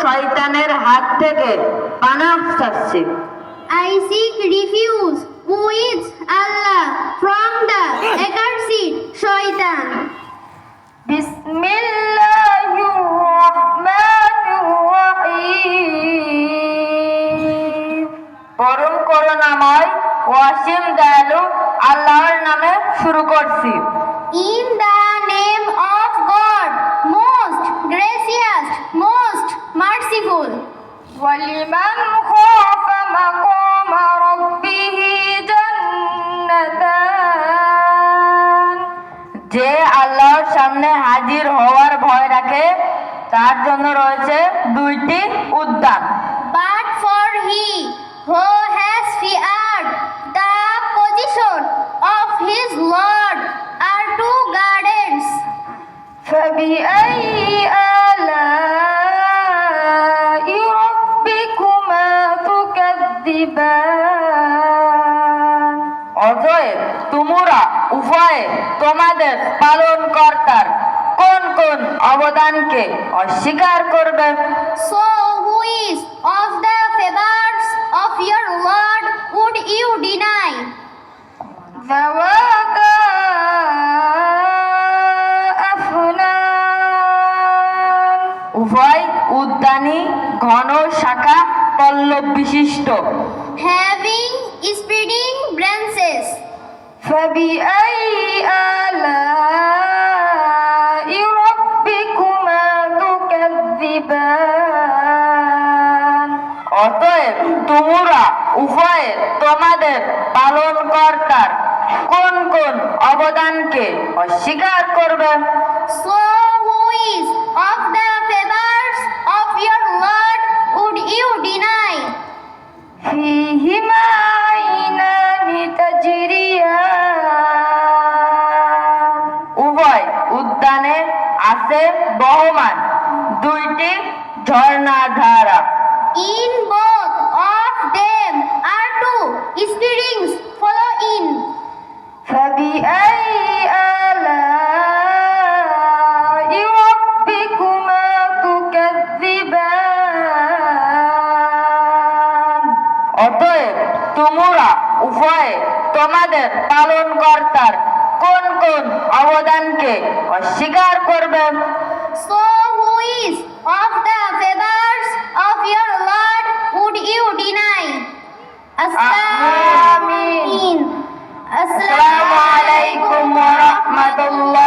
শয়তানের হাত থেকে পানাহ চাচ্ছি। I seek refuge with Allah from the accursed shaitan. বিসমিল্লাহির-রহমানির-রহিম। পরম করুণাময় ও অসীম দয়ালু আল্লাহর নামে শুরু করছি। In the name of God, most gracious, most merciful. وَلِمَنْ خَافَ مَقَامَ رَبِّهِ جَنَّتَانِ। যে আল্লাহর সামনে হাজির হওয়ার ভয় রাখে তার জন্য রয়েছে দুইটি উদ্যান। But for he who has feared the position of his Lord are two gardens. فَبِأَيِّ آلَاءِ رَبِّكُمَا تُكَذِّبَانِ। অতএব তোমরা উভয়ে তোমাদের পালনকর্তার কোন কোন অবদানকে অস্বীকার করবে? So who is of the favors of your Lord would you deny? ذَوَاتَا أَفْنَانٍ। উভয় উদ্যানই ঘন শাখা পল্লব বিশিষ্ট। Having spreading branches. فَبِأَيِّ آلَاءِ رَبِّكُمَا تُكَذِّبَانِ। অতএব তোমরা উভয়ে তোমাদের পালনকর্তার কোন কোন অবদানকে অস্বীকার করবে? So who is of the favors of your Lord would you deny? فِيهِمَا عَيْنَانِ تَجْرِيَانِ। উভয় উদ্যানে আছে বহমান দুইটি ঝর্ণাধারা। In both of them are two springs flow in. فَبِأَيِّ آلَاءِ رَبِّكُمَا تُكَذِّبَانِ। অতএব তোমরা উভয়ে তোমাদের পালনকর্তার কোন কোন অবদানকে অস্বীকার করবে? So who is of the favors of your Lord would you deny? Amin. Amin. আসসালামু আলাইকুম ওয়া রাহমাতুল্লাহ।